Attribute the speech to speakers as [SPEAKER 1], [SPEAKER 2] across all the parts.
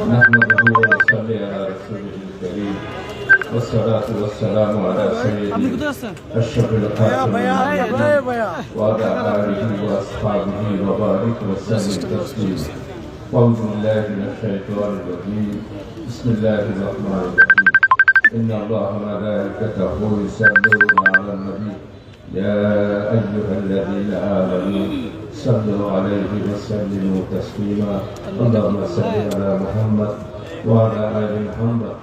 [SPEAKER 1] نحمده ونصلي على رسوله الكريم والصلاة والسلام على سيدنا أشرف الخاتم وعلى آله وأصحابه وبارك وسلم تسليما. أعوذ بالله من الشيطان الرجيم. بسم الله الرحمن الرحيم. إن الله وملائكته يصلون على النبي يا أيها الذين آمنوا صلوا عليه وسلموا تسليما. اللهم صل على محمد وعلى آل محمد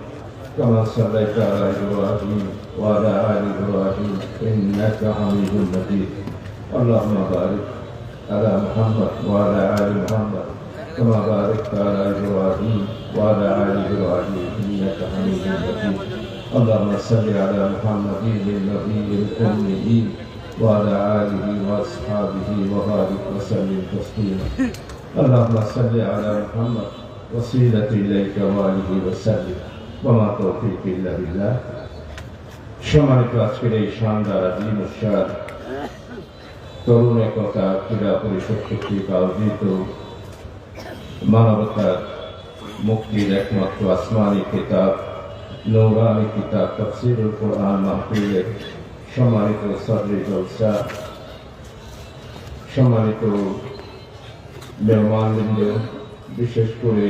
[SPEAKER 1] كما صليت على إبراهيم وعلى آل إبراهيم إنك حميد مجيد. اللهم بارك على محمد وعلى آل محمد كما باركت على إبراهيم وعلى آل إبراهيم إنك حميد مجيد. اللهم صل على محمد النبي الأمي وعلى آله وأصحابه وبارك وسلم تسليما. اللهم صل على محمد وسيلة إليك وآله وسلم وما توفيق إلا بالله. সম্মানিত আজকের এই শানদার দিন উৎসব তরুণ একতা ক্রীড়া পরিষদ কর্তৃক আয়োজিত মানবতার মুক্তির একমাত্র আসমানি কিতাব নূরানি কিতাব তাফসীরুল কোরআন মাহফিলের সম্মানিত সদরি জলসা, সম্মানিত মেহমানবৃন্দ, বিশেষ করে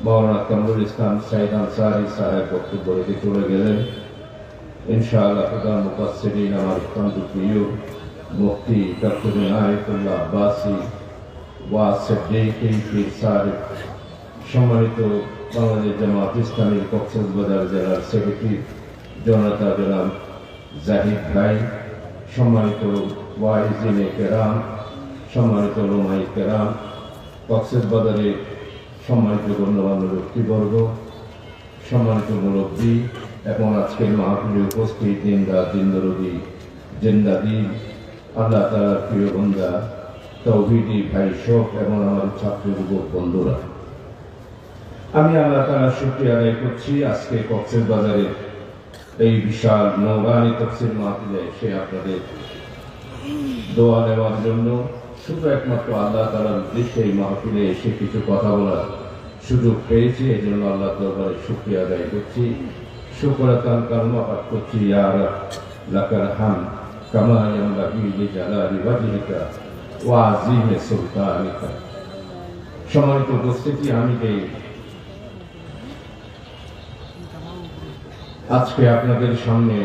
[SPEAKER 1] মাওলানা কামরুল ইসলাম সাইদ আনসারী সাহেব বক্তব্য রেখে চলে গেলেন। ইনশাআল্লাহ প্রধান মুফাসসিরিন আমার অত্যন্ত প্রিয় মুফতি ডক্টর ইনায়েতুল্লাহ আব্বাসী ওয়া সিদ্দিকী পীর সাহেব, সম্মানিত বাংলাদেশ জামাত ইসলামীর কক্সবাজার জেলার সেক্রেটারি জনতা জনাব জাহিদ ভাই, সম্মানিত ওয়াইজিনে কেরাম, সম্মানিত উলামায়ে কেরাম, কক্সবাজারের সম্মানিত গণ্যমান্য ব্যক্তিবর্গ, সম্মানিত মুরব্বী এবং আজকের মাহফিলে উপস্থিত দিনদা দিনদরদি জিন্দাদি আল্লাহ তাআলার প্রিয় বান্দা তৌহিদি ভাই সব এবং আমার ছাত্র যুবক বন্ধুরা, আমি আল্লাহ তাআলার শুকরিয়া আদায় করছি আজকে কক্সবাজারে এই বিশাল নৌরানি তাফসীর মাহফিলে এসে আপনাদের দোয়া নেওয়ার জন্য। শুধু একমাত্র আল্লাহ তাআলার উদ্দেশ্যে এই মাহফিলে এসে কিছু কথা বলার সুযোগ পেয়েছি, এই জন্য আল্লাহ দরবারে শুকরিয়া আদায় করছি। শুকরাতান কালমা পাঠ করছি, ইয়া রাব লাকাল হামদ কামা ইয়ানবাগি লিজালালি ওয়াজহিকা ওয়া আযীমি সুলতানিকা। সম্মানিত উপস্থিতি, আমি আজকে আপনাদের সামনে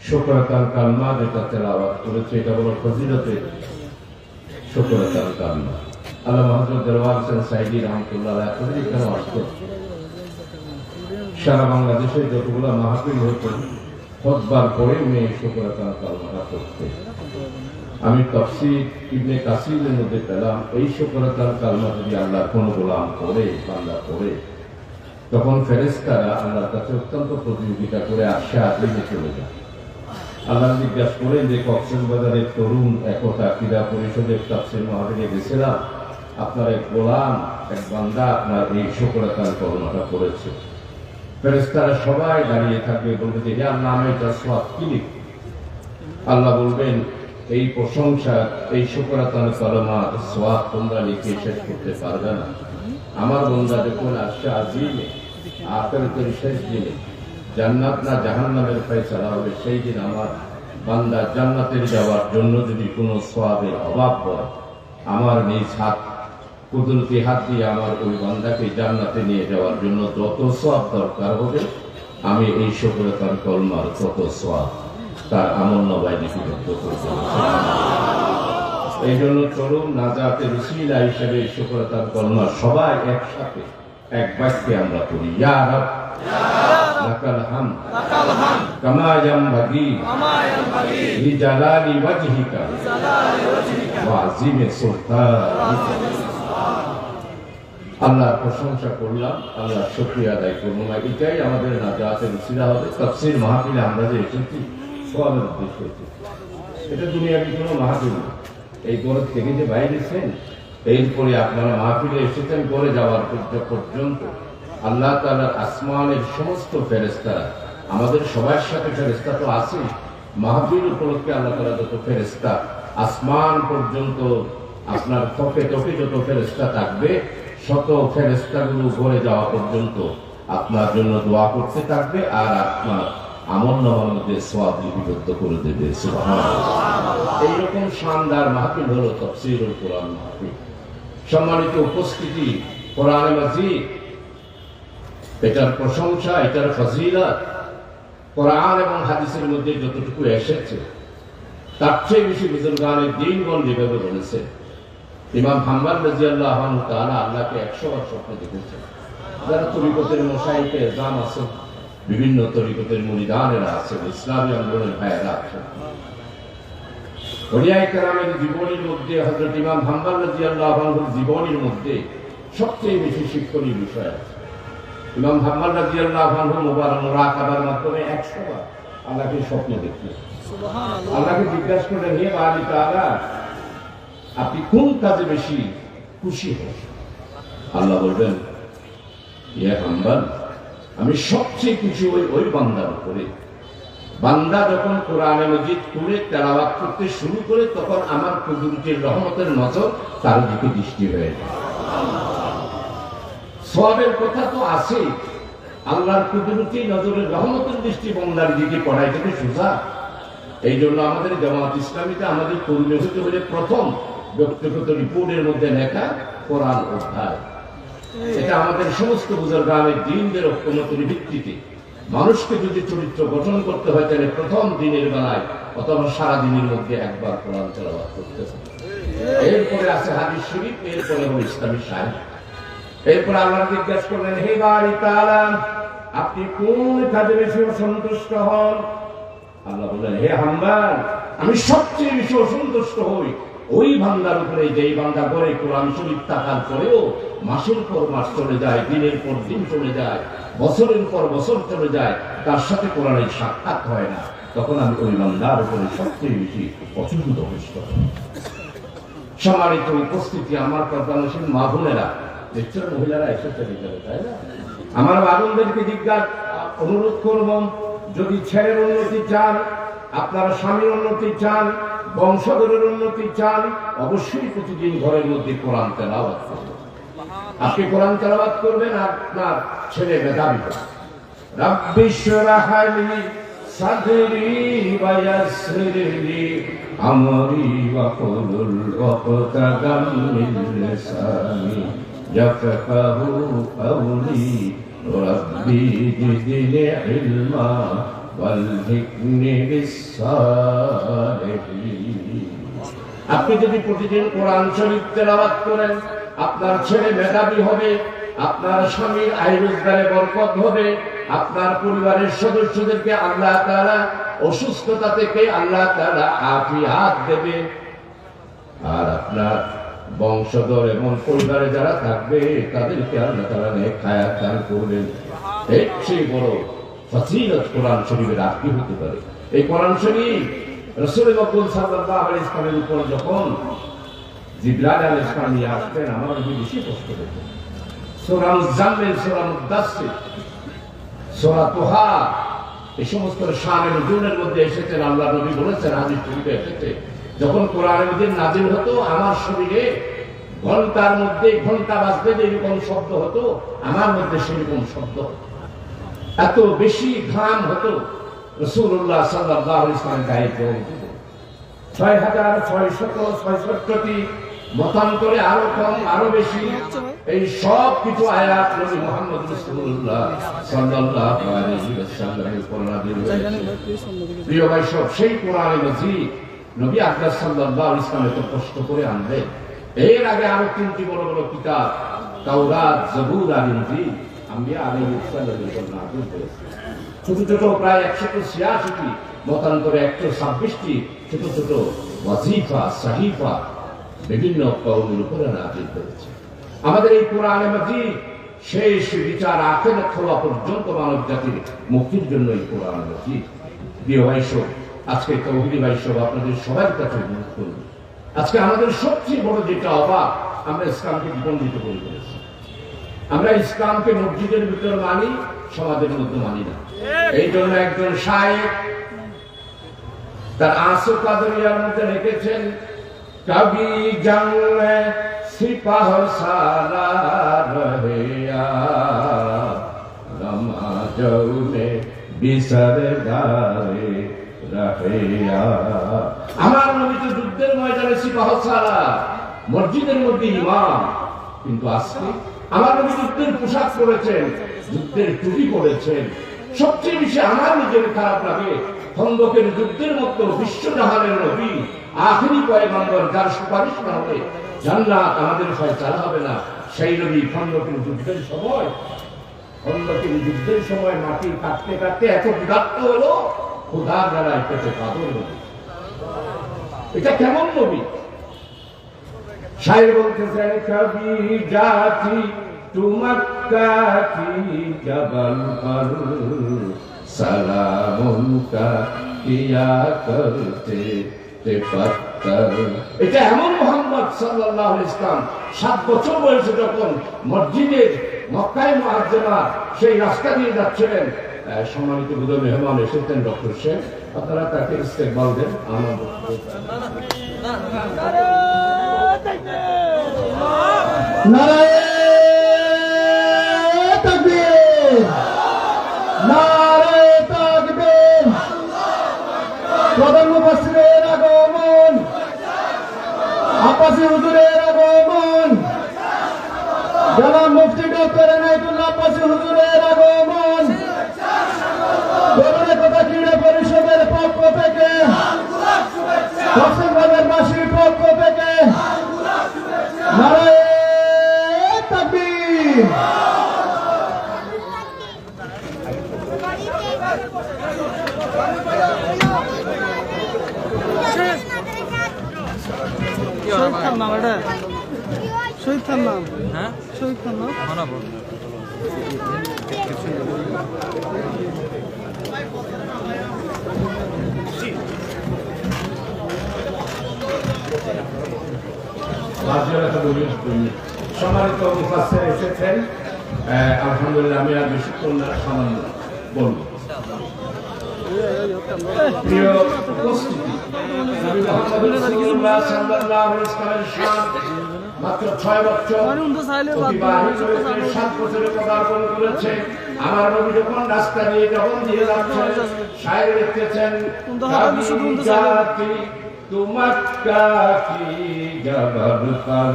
[SPEAKER 1] শুকরাতান কালমা যেটা তেলাওয়াত করেছে, এটা বড় ফজিলতের শুকরাতান কালমা। আল্লামা হযরত দেওয়ার হোসেন সাইদি রহমাতুল্লাহ আলাইহি এখানে আসতো। সারা বাংলাদেশে যতগুলো মাহফিল হতো খুতবার পরে উনি এই শুকরাতান কালমাটা পড়তেন। আমি তাফসীর ইবনে কাসিরের মধ্যে পেলাম এই শুকরাতান কালমা যদি আল্লাহর কোনো গোলাম পড়ে, বান্দা পড়ে, তখন ফেরেশতারা আল্লাহর কাছে অত্যন্ত প্রতিযোগিতা করে আসে আদিমে চলে যায়। আল্লাহ জিজ্ঞাসা করেন যে কক্সবাজারের তরুণ একতা ক্রীড়া পরিষদের তাফসীর মাহফিলে গেছিলাম, আপনার এক গোলাম, এক বান্দা আপনার এই শুকরাতান কালমাটা পড়েছে। ফেরেশতারা সবাই দাঁড়িয়ে থাকবে, বলবে যে হে আল্লাহ আমি এটা সওয়াব কি লিখব? আল্লাহ বলবেন এই প্রশংসা, এই শুকরাতান কালমার সওয়াব তোমরা লিখে শেষ করতে পারবে না। আমার বান্দা যখন আসছে আযীমে আখিরাতের শেষ দিনে জান্নাত না জাহান্নামের ফয়সালা হবে, সেই দিন আমার বান্দা জান্নাতে যাওয়ার জন্য যদি কোনো সওয়াবের অভাব হয়, আমার নিজ হাত কুদরতি হাত দিয়ে আমার ওই বান্দাকে জান্নাতে নিয়ে যাওয়ার জন্য যত সওয়াব দরকার হবে, আমি এই শুকরাতান কালমার তত সওয়াব তার আমলনামায় লিপিবদ্ধ করে দেব। এই জন্য চলুন নাজাতের উসিলা হিসেবে শুকরাতান কালমা সবাই একসাথে এক বাক্যে আমরা করি, ইয়া রাব লাকাল হামদ কামা ইয়ানবাগি লিজালালি ওয়াজহিকা ওয়া আযীমি সুলতানিকা। আল্লাহর প্রশংসা করলাম, আল্লাহর শুকরিয়া আদায় করব না, এটাই আমাদের নাজাতের উসিলা হবে। তাফসীর মাহফিলে আমরা যে এসেছি সওয়াবের উদ্দেশ্যে এসেছি, এটা দুনিয়ার কোনো মাহফিল না। এই ঘর থেকে যে বাইরেছেন, এরপরে আপনারা মাহফিলে এসেছেন, করে যাওয়ার পর্যন্ত আল্লাহ তাআলার আসমানের সমস্ত ফেরেশতারা, আমাদের সবার সাথে ফেরেশতা তো আছে, মাহফিল উপলক্ষে আল্লাহ তাআলা যত ফেরেশতা আসমান পর্যন্ত আপনার থকে থকে যত ফেরেশতা থাকবে শত ফেরেশতাগুলো ঘরে যাওয়া পর্যন্ত আপনার জন্য দোয়া করতে থাকবে আর আপনার আমলনামার মধ্যে সওয়াব লিপিবদ্ধ করে দেবে। সুবহানাল্লাহ। এইরকম শানদার মাহফিল হলো তাফসীরুল কোরআন মাহফিল। সম্মানিত উপস্থিতি, কোরআন মাজিদ এটার প্রশংসা, এটার ফজিলত কোরআন এবং হাদিসের মধ্যে যতটুকু এসেছে তার চেয়ে বেশি বুজুর্গানের দ্বীনগণ যেভাবে বলেছে। ইমাম হাম্মাদ রাদিয়াল্লাহু আনহু তাআলা আল্লাহকে 100 বার স্বপ্নে দেখেছেন। যারা তরিকতের মশায়েখে এজম আছে, বিভিন্ন তরিকতের মুরিদানেরা আছে, ইসলামী আন্দোলনের ভাইয়েরা আছে, ওলিয়ায়ে কেরামের জীবনীর মধ্যে হযরত ইমাম হাম্মাদ রাদিয়াল্লাহু আনহুর জীবনীর মধ্যে সবচেয়ে বেশি শিক্ষণীয় বিষয় আছে। ইমাম হাম্মাদ রাদিয়াল্লাহু আনহু মুরাকাবার মাধ্যমে 100 বার আল্লাহকে স্বপ্নে দেখলেন। সুবহানাল্লাহ। আল্লাহকে জিজ্ঞাসা করলেন, হে বাড়ি তাআলা, আপনি কোন কাজে বেশি খুশি হন? আল্লাহ বলবেন, ইয়া হাম্মাদ, আমি সবচেয়ে খুশি হই ওই বান্দার উপরে, বান্দা যখন কোরআনে মাজিদ পড়ে তেলাওয়াত করতে শুরু করে তখন আমার কুদরতের রহমতের নজর তার দিকে দৃষ্টি হয়ে যায়। সওয়াবের কথা তো আছে, আল্লাহর কুদরতি নজরের রহমতের দৃষ্টি বান্দার দিকে পড়াই থেকে সোজা। এই জন্য আমাদের জামাত ইসলামীতে আমাদের কর্মী হতে হলে প্রথম ব্যক্তিগত রিপোর্টের মধ্যে লেখা কোরআন অধ্যায়। এটা আমাদের সমস্ত বুজুর্গানের দ্বীনদের ঐক্যমতের ভিত্তিতে মানুষকে যদি চরিত্র গঠন করতে হয় তাহলে প্রথম দিনের বেলায় অথবা সারা দিনের মধ্যে একবার কোরআন তেলাওয়াত করতে হবে। এরপরে আছে হাদিস শরীফ, এরপরে হলো ইসলামী সাহিত্য। এরপরে আল্লাহ জিজ্ঞাসা করলেন, হে বাড়ি তাআলা, আপনি কোন কাজে বেশি অসন্তুষ্ট হন? আল্লাহ বললেন, হে হাম্মাদ, আমি সবচেয়ে বেশি অসন্তুষ্ট হই ওই বান্দার উপরে যেই বান্দা করে কোরআন শরীফ থাকার পরেও মাসের পর মাস চলে যায়, দিনের পর দিন চলে যায়, বছরের পর বছর চলে যায়, তার সাথে কোরআনের সাক্ষাৎ হয় না, তখন আমি ওই বান্দার উপরে সবচেয়ে বেশি অসন্তুষ্ট হই। সম্মানিত উপস্থিতি, আমার কর্তানশীল মা বোনেরা, দেখছেন মহিলারা এসেছে, তাই না? আমার মা বোনদেরকে অনুরোধ করব, যদি ছেলের উন্নতি চান, আপনার স্বামীর উন্নতি চান, বংশধরের উন্নতি চান, অবশ্যই প্রতিদিন ঘরের মধ্যে কোরআন তেলাওয়াত করবেন। আপনি কোরআন তেলাওয়াত করবেন, আপনার ছেলে মেধাবী হবে। রাব্বি শরহ লি সাদরি ওয়া ইয়াসসির লি আমরি ওয়া কুলুল উকতাদাম মিন লিসানি ইয়াফকাহু কওলি রাব্বি জিদনি ইলমা আপনি যদি প্রতিদিন কোরআন শরীফ তেলাওয়াত করেন, আপনার ছেলে মেধাবী হবে, আপনার স্বামীর আয় রোজগারে বরকত হবে, আপনার পরিবারের সদস্যদেরকে আল্লাহ তাআলা অসুস্থতা থেকে আল্লাহ তাআলা আফিয়াত দেবে, আর আপনার বংশধর এবং পরিবারে যারা থাকবে তাদেরকে আল্লাহ তাআলা নেক হায়াত দান করবেন। এর চেয়ে বড় ফজিলত কোরআন শরীফের আর কি হতে পারে? এই কোরআন শরীফ রাসূল আকরাম সাল্লাল্লাহু আলাইহি ওয়াসাল্লামের উপর যখন জিবরাইল আলাইহিস সালাম নিয়ে আসতেন, আমার বেশি কষ্ট হতো। সূরা মুজাম্মিল, সূরা মুদাসসির, সূরা তুহা, এই সমস্ত শানে নজুলের মধ্যে এসেছেন। আল্লাহ নবী বলেছেন, হাদিস শরীফে এসেছে, যখন কোরআন মাজিদ নাযিল হতো আমার শরীরে ঘন্টার মধ্যে ঘন্টা বাজবে যেরকম শব্দ হতো, আমার মধ্যে সেরকম শব্দ হতো। এত বেশি ঘাম হতো রাসূলুল্লাহ সাল্লাল্লাহু আলাইহি ওয়াসাল্লাম গায়ে পড়তো। 6666টি মতান্তরে আরো কম আরো বেশি, এই সব কিছু আয়াত নবী মুহাম্মদ রাসূলুল্লাহ সাল্লাল্লাহু আলাইহি ওয়াসাল্লামের উপর নাযিল হয়েছে। প্রিয় ভাই সব, সেই কোরআন মাজিদ নবী আকরাম সাল্লাল্লাহু আলাইহি ওয়াসাল্লাম এত কষ্ট করে আনলেন। এর আগে আরো 3টি বড় বড় কিতাব, তাওরাত, জবুর আর ইনজিল আম্বিয়া আলাইহিস সালামের উপর নাযিল হয়েছে। ছোট ছোট প্রায় 186টি মতান্তরে 126টি ছোট ছোট ওয়াজিফা, সাহিফা বিভিন্ন কওমের উপরে নাযিল হয়েছে। আমাদের এই কোরআন মাজিদ শেষ বিচার আখিরাত হওয়া পর্যন্ত মানব জাতির মুক্তির জন্য এই কোরআন মাজিদ। প্রিয় ভাই সব, আজকে তৌহিদি ভাই সব আপনাদের সবার কাছে অনুরোধ করব, আজকে আমাদের সবচেয়ে বড় যেটা অভাব, আমরা ইসলামকে বিপন্ডিত করে ফেলেছি। আমরা ইসলামকে মসজিদের ভিতরে মানি, সমাজের মধ্যে মানি না। এই জন্য একজন শায়েখ তার আসো কাদরিয়ার মধ্যে লিখেছেন, কবি জঙ্গ सिपाह सालार रहे नमाजों में बिसरदारे रहे আমার নবী তো যুদ্ধের ময়দানে সিপাহ সালার, মসজিদের মধ্যে ইমাম, কিন্তু আজকে আমার নবী যুদ্ধের পোশাক পরেছেন, যুদ্ধের টুপি পরেছেন। সবচেয়ে বেশি আমার নিজের খারাপ লাগে খন্দকের যুদ্ধের মতো বিশ্বজাহানের নবী, আখেরি পয়গম্বর, যার সুপারিশ না হলে জান্নাত আমাদের ফয়সালা হবে না, সেই নবী খন্দকের যুদ্ধের সময় মাটি কাটতে কাটতে এত বিরক্ত হলো, খোদার বেলায় পেটে পাথর নবী। এটা কেমন নবী? শায়ের বলতেছেন, কবি জাতি তু মক্কা কি জবল पर সালামুন কা কিয়া করতে তে পত্তর। এটা এমন মুহাম্মদ সাল্লাল্লাহু আলাইহি ওয়াসাল্লাম 7 বছর বয়সে যখন মসজিদের মক্কায় মুআজ্জামা সেই রাস্তা দিয়ে যাচ্ছিলেন, সম্মানিত বুজুর্গ মেহমান এসেছেন ডক্টর শেখ, আপনারা তাকে ইস্তেকবাল দেন। আমার
[SPEAKER 2] নারায়ে তাকবীর, নারায়ে তাকবীর। প্রধান মুফাসসিরের আগমন, আব্বাসী হুজুরের আগমন, জনাব মুফতি ডক্টর এনায়েতুল্লাহ আব্বাসী হুজুরের আগমন, তরুণের কথা ক্রীড়া পরিষদের পক্ষ থেকে, কক্সবাজার বাসীর পক্ষ থেকে নারায়ে তাকবীর।
[SPEAKER 3] শহীদ খান নাম, এটা শহীদ খান নাম, হ্যাঁ শহীদ খান নাম মানাবো।
[SPEAKER 1] সম্মানিত মুফাসসির এসেছেন, আলহামদুলিল্লাহ। আমি আর বেশিক্ষণ না, সামান্য বলব। প্রিয় উপস্থিতি, নবী মুহাম্মদ রাসূলুল্লাহ সাল্লাল্লাহু আলাইহি ওয়াসাল্লামের শান মাত্র 6 বছর অতিবাহিত হয়েছে, 7 বছরে পদার্পণ করেছে। আমার নবী যখন রাস্তা দিয়ে দিয়ে যাচ্ছেন, শায়ের লিখতেছেন, तू मक्का की जबल पर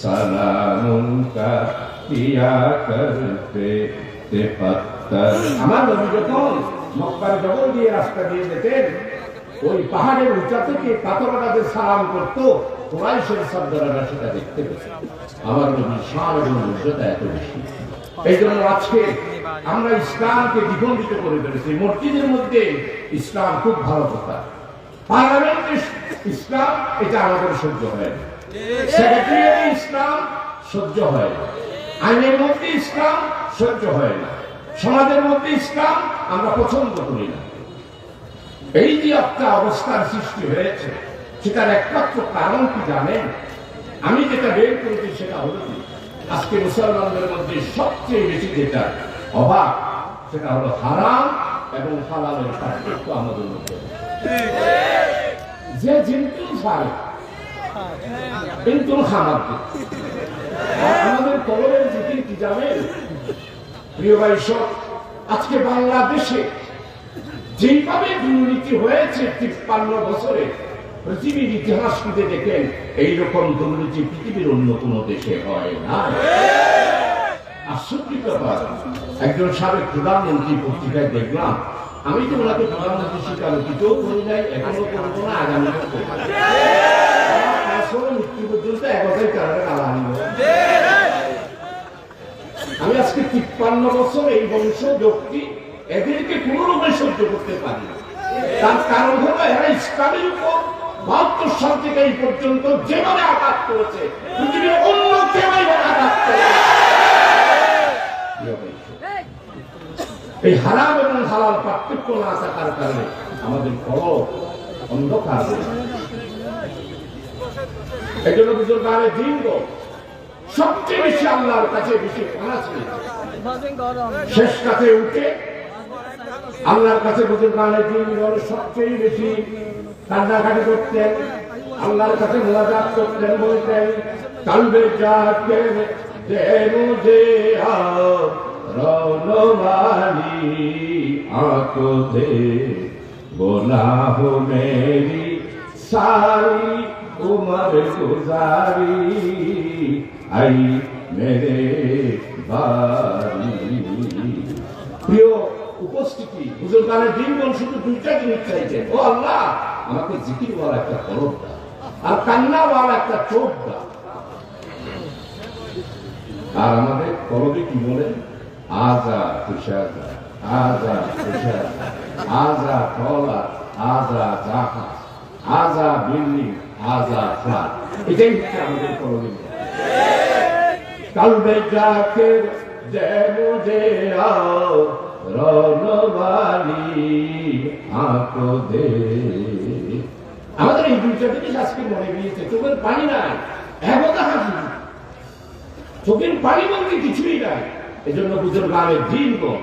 [SPEAKER 1] सलामुन का किया करते थे पत्थर। আমার নবী যখন মক্কার জবল দিয়ে রাস্তা দিয়ে যেতেন, ওই পাহাড়ের উঁচা থেকে পাথরটা যে সালাম করতো, কুরাইশের সর্দাররা সেটা দেখতে পেত। আমার নবীর শান এবং মর্যাদা এত বেশি। এই জন্য আজকে আমরা ইসলামকে দ্বিখণ্ডিত করে ফেলেছি। মসজিদের মধ্যে ইসলাম খুব ভালো কথা, পার্লামেন্টে ইসলাম এটা আমাদের সহ্য হয় না, সেক্রেটারিয়েটে ইসলাম সহ্য হয় না, আইনের মধ্যে ইসলাম সহ্য হয় না, সমাজের মধ্যে ইসলাম আমরা পছন্দ করি না। এই যে একটা অবস্থার সৃষ্টি হয়েছে, সেটার একমাত্র কারণ কি জানেন? আমি যেটা বের করেছি সেটা হলো কি, আজকে মুসলমানদের মধ্যে সবচেয়ে বেশি যেটা অভাব, সেটা হলো হারাম এবং হালালের পার্থক্য আমাদের মধ্যে। যে জিন্তু ছাড়ে কিন্তু খাবার আমাদের কবরের জিকির কি জানেন? প্রিয় ভাই সব, আজকে বাংলাদেশে যেভাবে দুর্নীতি হয়েছে 53 বছরে, পৃথিবীর ইতিহাস খুঁজে দেখেন এইরকম দুর্নীতি পৃথিবীর অন্য কোনো দেশে হয় না। আশ্চর্য ব্যাপার, একজন সাবেক প্রধানমন্ত্রী পত্রিকায় দেখলাম, আমি তো ওনাকে প্রধানমন্ত্রী স্বীকারোচিতও করি নাই, এখনো করবো না, আগামীতে মৃত্যু পর্যন্ত একথাই কারণে কালা আনিব। আমি আজকে 53 বছর এই বংশ ব্যক্তি এদেরকে কোন রূপে সহ্য করতে পারি না। তার কারণ হলো এরা ইসলামের উপর 72 সাল থেকে এই পর্যন্ত যেভাবে আঘাত করেছে, পৃথিবীর অন্য কেউ আঘাত করে। এই হারাম এবং হালাল পার্থক্য না থাকার কারণে আমাদের কলব অন্ধকার। এই জন্য বুজুর্গানের দিনগ সবচেয়ে বেশি আল্লাহর কাছে বেশি পানা ছিল। শেষ কাছে উঠে আল্লাহর কাছে বুজুর্গানের দিনগ সবচেয়ে বেশি কান্নাকাটি করতেন, আল্লাহর কাছে মোনাজাত করতেন, বলতেন কালবে জাকে দে মুঝে রৌনমানি আঁখো দে গুনাহ মেরি সারি উমর গুজারি আই মেরে বারি। প্রিয় উপস্থিতি, হুজুর গানের দিনগণ শুধু দুইটা জিনিস চাইছেন, ও আল্লাহ আমাকে জিকিরওয়ালা একটা কলব দাও আর কান্নাওয়ালা একটা চোখ দাও। আর আমাদের কলবে কি বলে? আজা তুষাজা, আজা তুষাজা, আজা টলা, আজা জাহাজ, আজা বিল্ডিং, আজা ফ্ল্যাট। এটাই হচ্ছে আমাদের কলবে। কালবে যাকে যে মুঝে রৌনবানি আঁখো দে। আমাদের এই দুইটা জিনিস আজকে মনে গিয়েছে। চোখের পানি নাই, একতা হাসি, চোখের পানি বলতে কিছুই নাই। এই জন্য বুজুর্গ গানের দিনগণ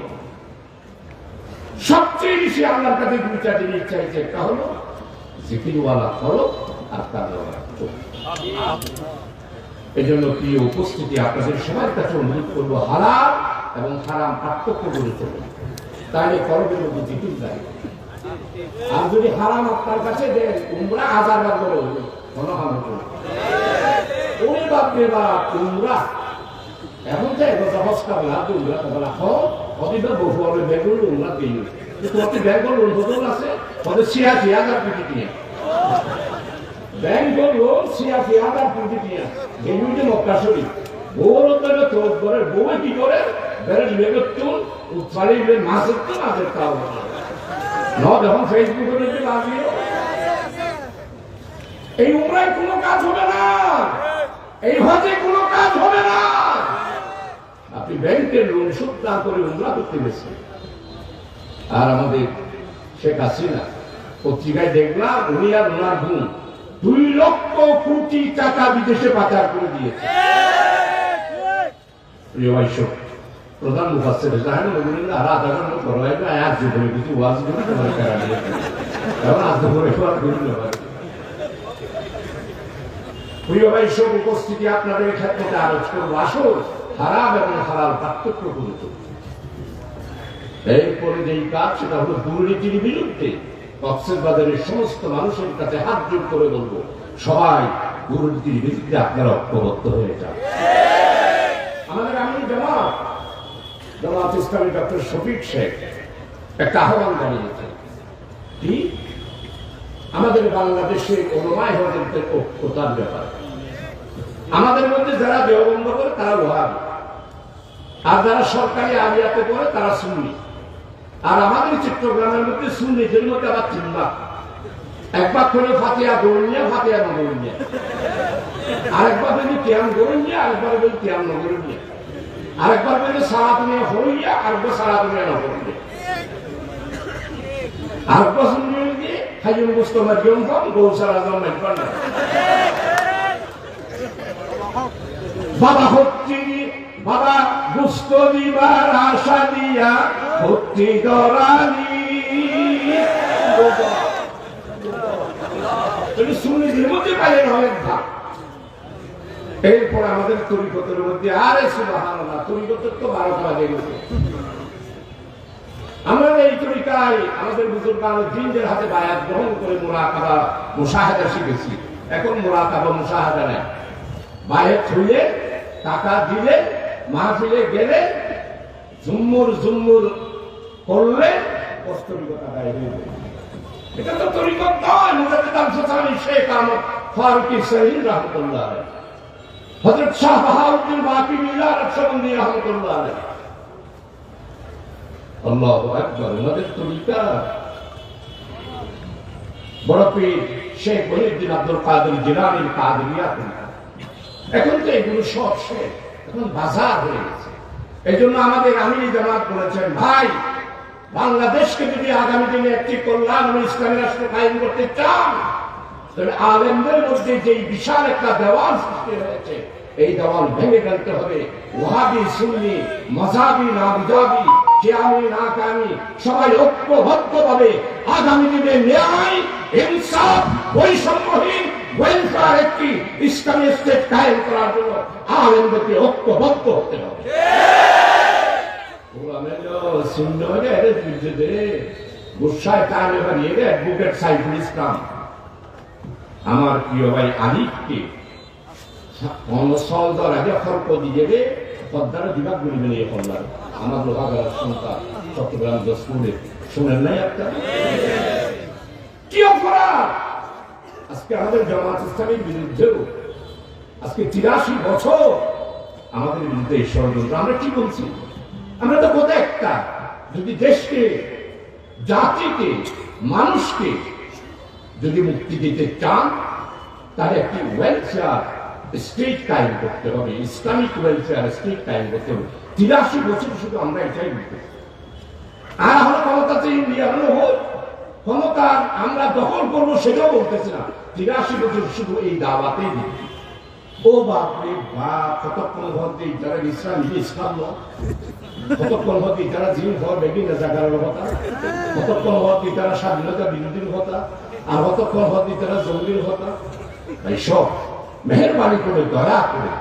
[SPEAKER 1] সবচেয়ে বেশি আল্লাহর কাছে দুইটা জিনিস চাইছে, একটা হলো জিকিরওয়ালা কলব আর কান্নাওয়ালা চোখ। এই জন্য প্রিয় উপস্থিতি, আপনাদের সবার কাছে অনুরোধ করবো হালাল এবং হারাম পার্থক্য করে চলুন, তাহলে কলবের মধ্যে জিকির যায়। আর যদি হারাম আপনার কাছে দেন, উমরা হাজার বার করে ওই বাপরে বাপ উমরা এখন যাই হস্কা লাভ উমরা বলা হদিবার বহু হবে বেঙ্গল উমরা দিই তোমাকে বেঙ্গল লোন আছে ওদের ৮৬,০০০ কোটি দিয়ে বেঙ্গল লোন ৮৬,০০০ কোটি দিয়ে বেঙ্গুলিতে মক্কা শরীফ বউর উত্তরে তোর করে বউয়ে কি করে বেড়ে লেগে তুল উৎসালী মাছের তো মাছের তাও যখন ফেসবুকে দেখতে লাগিয়ে এই উমরায় কোনো কাজ হবে না, এই হজে কোনো কাজ হবে না। আপনি ব্যাংকের লোন শোধ না করে উমরা করতে গেছেন। আর আমাদের শেখ হাসিনা পত্রিকায় দেখলাম উনি আর ওনার গুণ ২ লক্ষ কোটি টাকা বিদেশে পাচার করে দিয়েছে। প্রিয় ভাই সব প্রধান মুফাসসির জানেন বলেন আর আধা ঘন্টা পরে আয়াত জুড়ে কিছু ওয়াজ করে তোমার করা দিয়ে কারণ আজ পরে আর করি না। প্রিয় ভাই সব উপস্থিতি, আপনাদের ক্ষেত্রে আলোচনা করব আসল হারাম এবং হালাল পার্থক্য করতে। এরপরে যেই কাজ সেটা হলো দুর্নীতির বিরুদ্ধে কক্সবাজারের সমস্ত মানুষের কাছে হাত জোড় করে বলবো, সবাই দুর্নীতির বিরুদ্ধে আপনারা ঐক্যবদ্ধ হয়ে যান। আমাদের আমির জামাত ইসলামী ডক্টর শফিক শেখ একটা আহ্বান জানিয়েছেন, কি আমাদের বাংলাদেশে ওলামায়ে হযরতের ঐক্যতার ব্যাপারে। আমাদের মধ্যে যারা দেওবন্দ করে তারা ওয়াহাবি, আর যারা সরকারি আলিয়াতে করে তারা সুন্নি। আর আমাদের চট্টগ্রামের মধ্যে সুন্নিদের মধ্যে আবার চিন্তা, একবার করে ফাতিহা দৌড়িয়া ফাতিহা নগরিয়া, আরেকবার বলি কিয়াম গড়িয়া, আরেকবার বলি কিয়াম নগরিয়া, আরেকবার বলি সারা দুনিয়া হইয়া, আরেকবার সারা দুনিয়া নগরিয়া, আরেকবার সুন্নি দিয়ে হাইজুল মুস্তফা জমফম গৌসার আজম মেঘবার না বাবা হচ্ছি বাবা গুস্ত দিবার আশা দিয়া হচ্ছি দরানি। তুমি সুন্নিদের মধ্যে পাইলেন অনেক ভাগ। এরপর আমাদের তরিকতের মধ্যে আরে সুবহানাল্লাহ, তরিকতের তো ১২টা বাজে গেছে। আমরা এই তরিকায় আমাদের বুজুর্গান জিনদের হাতে বায়াত গ্রহণ করে মুরাকাবা মুশাহাদা শিখেছি। এখন মুরাকাবা মুশাহাদা নেই, বায়াত হইলে টাকা দিলে মাহফিলে গেলে ঝুম্মুর ঝুম্মুর করলে তরিকতা গায়ে হয়ে যাবে। এটা তো তরিকত নয়। মুজাদ্দিদ আল-ফসানি শেখ আহমদ ফারুকি সহিহ রাহমাতুল্লাহ আলাইহি, হযরত শাহ বাহাউদ্দিন বাকি মিল্লাহ নকশবন্দি রাহমাতুল্লাহ আলাইহি, আল্লাহু আকবার। ওনাদের তরিকা বড় পীর শেখ মহিউদ্দিন আব্দুল কাদের জিলানীর কাদেরিয়া তরিকা। এখন তো এগুলো সব শেখ, এখন বাজার হয়ে গেছে। এই জন্য আমাদের আমির জামাত বলেছেন, ভাই বাংলাদেশকে যদি আগামী দিনে একটি কল্যাণ ও ইসলামী রাষ্ট্র কায়েম করতে চান, তাহলে আলেমদের মধ্যে যে বিশাল একটা দেওয়াল সৃষ্টি হয়েছে, এই দেওয়াল ভেঙে ফেলতে হবে। ওয়াহাবি সুন্নি মাযহাবি না মুজাবি কিয়ামি না কামি সবাই ঐক্যবদ্ধভাবে আগামী দিনে ন্যায় ইনসাফ বৈষম্যহীন ওয়েলফেয়ার একটি ইসলামী স্টেট কায়েম করার জন্য আলেমদেরকে ঐক্যবদ্ধ হতে হবে। আমার প্রিয় ভাই আলিফকে অনসলদার আগে খর্প দিয়ে পদ্মারা বিভাগ বলবেন এই পদ্মার আমার লোহাগার সন্তান চট্টগ্রাম দশপুরে শুনেন নাই একটা কি অপরাধ আজকে আমাদের জামাত ইসলামের বিরুদ্ধেও আজকে ৮৩ বছর আমাদের বিরুদ্ধে এই ষড়যন্ত্র। আমরা কি বলছি? আমরা তো বোধ একটা, যদি দেশকে, জাতিকে, মানুষকে যদি মুক্তি দিতে চান তাহলে একটি ওয়েলফেয়ার স্টেট কায়েম করতে হবে, ইসলামিক ওয়েলফেয়ার স্টেট কায়েম করতে হবে। ৮৩ বছর শুধু আমরা এটাই বলতেছি। আর আমরা ক্ষমতাতে ইন্ডিয়ানো হোক, ক্ষমতা আমরা দখল করবো সেটাও বলতেছি না। ৮৩ বছর শুধু এই দাওয়াতেই দিচ্ছি। ও বাপরে বাপ, কতক্ষণ হতে যারা ইসলাম ইসলাম কতক্ষণ হতে যারা জিন ঘর বেগিন জাগার কথা, কতক্ষণ হতে তারা স্বাধীনতা বিরোধীর কথা, আর কতক্ষণ হতে তারা জঙ্গির কথা। এইসব মেহরবানি করে দয়া করে